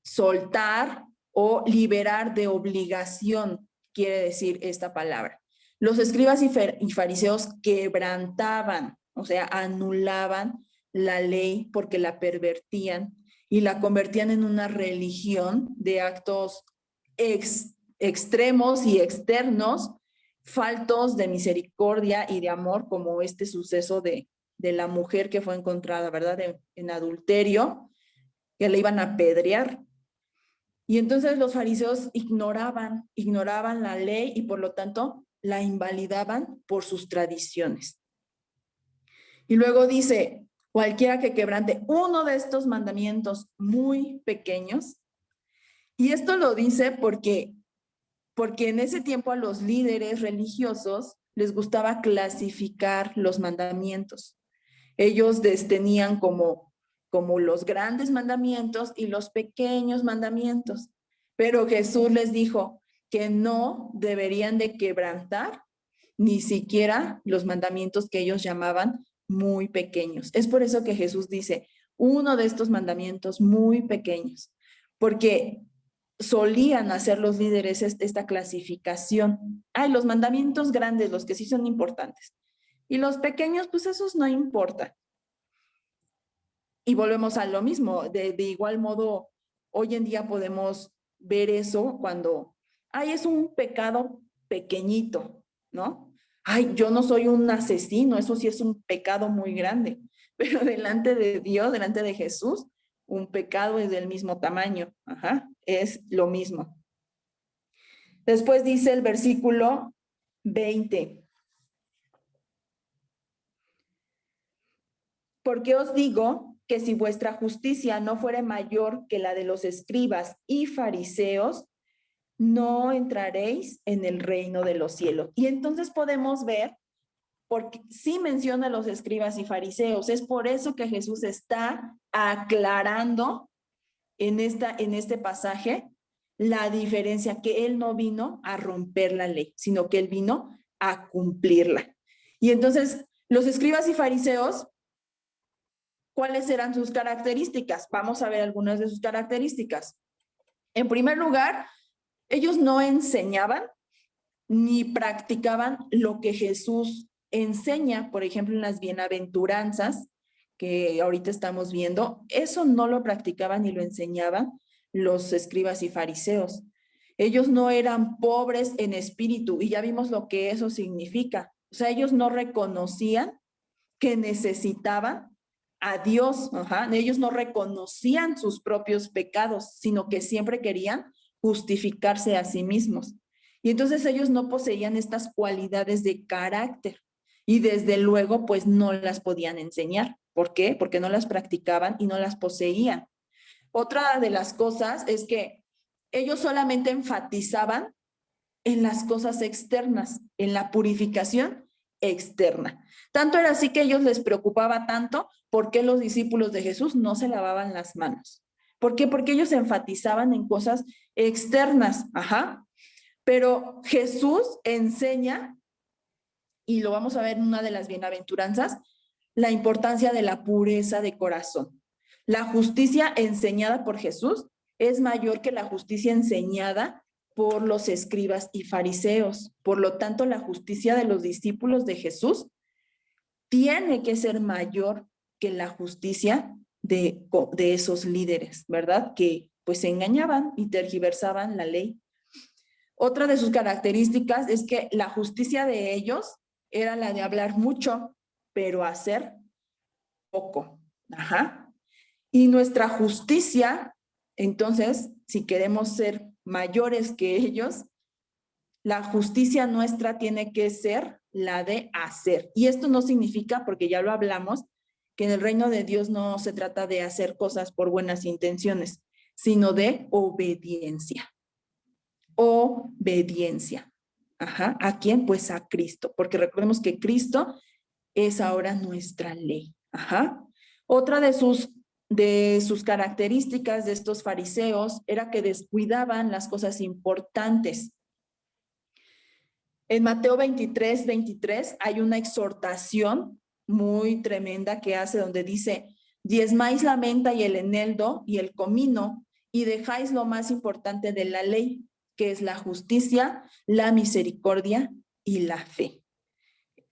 soltar o liberar de obligación, quiere decir esta palabra. Los escribas y fariseos quebrantaban, o sea, anulaban la ley porque la pervertían y la convertían en una religión de actos extremos y externos, faltos de misericordia y de amor, como este suceso de la mujer que fue encontrada, ¿verdad?, en adulterio, que le iban a apedrear. Y entonces los fariseos ignoraban la ley y por lo tanto la invalidaban por sus tradiciones. Y luego dice, cualquiera que quebrante uno de estos mandamientos muy pequeños, y esto lo dice porque en ese tiempo a los líderes religiosos les gustaba clasificar los mandamientos. Ellos tenían como los grandes mandamientos y los pequeños mandamientos. Pero Jesús les dijo que no deberían de quebrantar ni siquiera los mandamientos que ellos llamaban muy pequeños. Es por eso que Jesús dice, uno de estos mandamientos muy pequeños, porque solían hacer los líderes esta clasificación. Los mandamientos grandes, los que sí son importantes. Y los pequeños, pues esos no importan. Y volvemos a lo mismo. De igual modo, hoy en día podemos ver eso cuando, es un pecado pequeñito, ¿no? Yo no soy un asesino, eso sí es un pecado muy grande. Pero delante de Dios, delante de Jesús, un pecado es del mismo tamaño. Es lo mismo. Después dice el versículo 20. Porque os digo que si vuestra justicia no fuere mayor que la de los escribas y fariseos, no entraréis en el reino de los cielos. Y entonces podemos ver, porque sí menciona a los escribas y fariseos, es por eso que Jesús está aclarando en este pasaje la diferencia, que él no vino a romper la ley, sino que él vino a cumplirla. Y entonces, los escribas y fariseos, ¿cuáles eran sus características? Vamos a ver algunas de sus características. En primer lugar, ellos no enseñaban ni practicaban lo que Jesús enseña, por ejemplo, en las bienaventuranzas que ahorita estamos viendo. Eso no lo practicaban ni lo enseñaban los escribas y fariseos. Ellos no eran pobres en espíritu, y ya vimos lo que eso significa. O sea, ellos no reconocían que necesitaban a Dios. Ellos no reconocían sus propios pecados, sino que siempre querían justificarse a sí mismos. Y entonces ellos no poseían estas cualidades de carácter, y desde luego pues no las podían enseñar. ¿Por qué? Porque no las practicaban y no las poseían. Otra de las cosas es que ellos solamente enfatizaban en las cosas externas, en la purificación externa. Tanto era así que a ellos les preocupaba tanto por qué los discípulos de Jesús no se lavaban las manos. ¿Por qué? Porque ellos enfatizaban en cosas externas. Pero Jesús enseña, y lo vamos a ver en una de las bienaventuranzas, la importancia de la pureza de corazón. La justicia enseñada por Jesús es mayor que la justicia enseñada por los escribas y fariseos. Por lo tanto, la justicia de los discípulos de Jesús tiene que ser mayor que la justicia de esos líderes, ¿verdad? Que pues se engañaban y tergiversaban la ley. Otra de sus características es que la justicia de ellos era la de hablar mucho, pero hacer poco. Y nuestra justicia, entonces, si queremos ser mayores que ellos, la justicia nuestra tiene que ser la de hacer. Y esto no significa, porque ya lo hablamos, que en el reino de Dios no se trata de hacer cosas por buenas intenciones, sino de obediencia. Obediencia. ¿A quién? Pues a Cristo, porque recordemos que Cristo es ahora nuestra ley. Otra de sus características de estos fariseos era que descuidaban las cosas importantes. En Mateo 23 hay una exhortación muy tremenda que hace, donde dice: diezmáis la menta y el eneldo y el comino, y dejáis lo más importante de la ley, que es la justicia, la misericordia y la fe.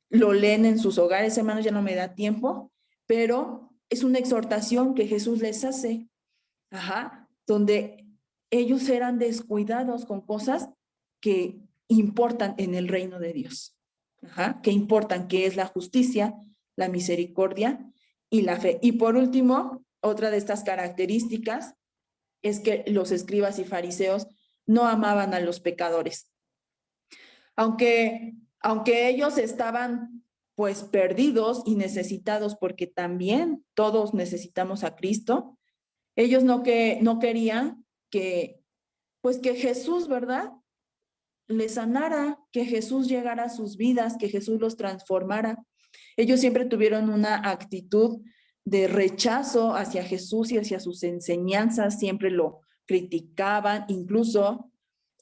Lo leen en sus hogares, hermanos, ya no me da tiempo, pero es una exhortación que Jesús les hace, donde ellos eran descuidados con cosas que importan en el reino de Dios, que importan, que es la justicia, la misericordia y la fe. Y por último, otra de estas características es que los escribas y fariseos no amaban a los pecadores. Aunque ellos estaban pues perdidos y necesitados, porque también todos necesitamos a Cristo, ellos no querían que Jesús, ¿verdad?, les sanara, que Jesús llegara a sus vidas, que Jesús los transformara. Ellos siempre tuvieron una actitud de rechazo hacia Jesús y hacia sus enseñanzas, siempre lo criticaban, incluso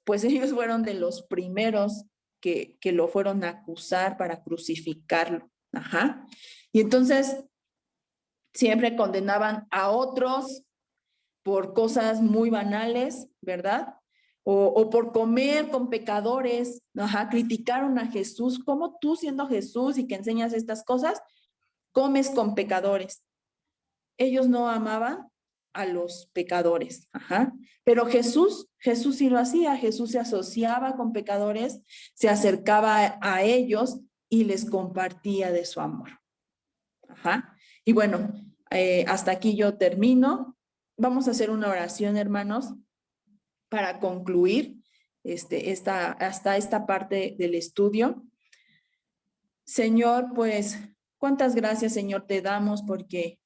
pues ellos fueron de los primeros que lo fueron a acusar para crucificarlo. Y entonces siempre condenaban a otros por cosas muy banales, ¿verdad? O por comer con pecadores, ajá, criticaron a Jesús. ¿Cómo tú, siendo Jesús y que enseñas estas cosas, comes con pecadores? Ellos no amaban a los pecadores, ajá. Pero Jesús sí lo hacía. Jesús se asociaba con pecadores, se acercaba a ellos y les compartía de su amor. Ajá. Y bueno, hasta aquí yo termino. Vamos a hacer una oración, hermanos, para concluir hasta esta parte del estudio. Señor, pues, cuántas gracias, Señor, te damos porque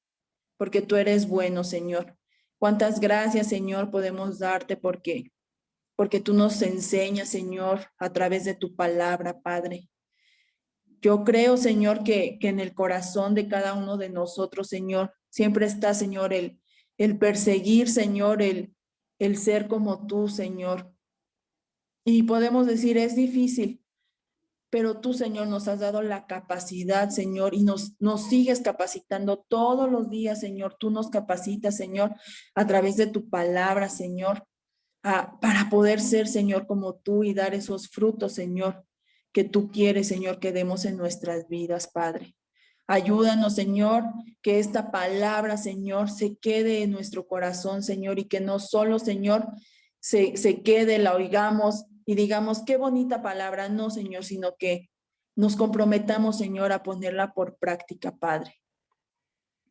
tú eres bueno, Señor. Cuántas gracias, Señor, podemos darte porque tú nos enseñas, Señor, a través de tu palabra, Padre. Yo creo, Señor, que en el corazón de cada uno de nosotros, Señor, siempre está, Señor, el perseguir, Señor, el ser como tú, Señor. Y podemos decir, es difícil, pero tú, Señor, nos has dado la capacidad, Señor, y nos sigues capacitando todos los días, Señor. Tú nos capacitas, Señor, a través de tu palabra, Señor, para poder ser, Señor, como tú y dar esos frutos, Señor, que tú quieres, Señor, que demos en nuestras vidas, Padre. Ayúdanos, Señor, que esta palabra, Señor, se quede en nuestro corazón, Señor, y que no solo, Señor, se quede, la oigamos y digamos, qué bonita palabra, no, Señor, sino que nos comprometamos, Señor, a ponerla por práctica, Padre.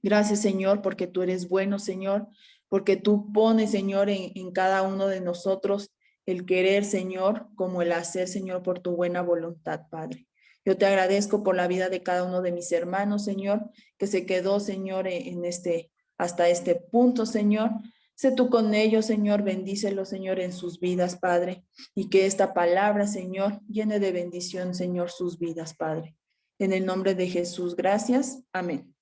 Gracias, Señor, porque tú eres bueno, Señor, porque tú pones, Señor, en cada uno de nosotros el querer, Señor, como el hacer, Señor, por tu buena voluntad, Padre. Yo te agradezco por la vida de cada uno de mis hermanos, Señor, que se quedó, Señor, hasta este punto, Señor. Sé tú con ellos, Señor, bendícelos, Señor, en sus vidas, Padre, y que esta palabra, Señor, llene de bendición, Señor, sus vidas, Padre. En el nombre de Jesús, gracias. Amén.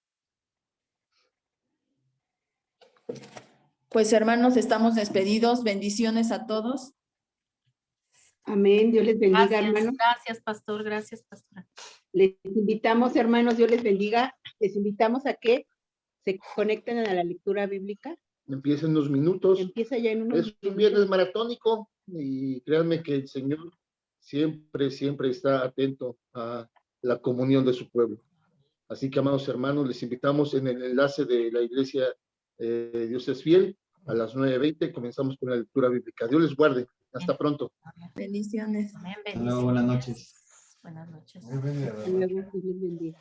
Pues, hermanos, estamos despedidos. Bendiciones a todos. Amén. Dios les bendiga, Gracias, hermanos. gracias, pastor. Gracias, pastora. Les invitamos, hermanos, Dios les bendiga. Les invitamos a que se conecten a la lectura bíblica. Empieza en unos minutos. Empieza ya en unos Es un viernes maratónico y créanme que el Señor siempre está atento a la comunión de su pueblo. Así que, amados hermanos, les invitamos en el enlace de la iglesia Dios es Fiel a las 9:20. Comenzamos con la lectura bíblica. Dios les guarde. Hasta pronto. Bendiciones. Amén. Hasta luego, buenas noches. Buenas noches. Hasta luego, Dios les bendiga.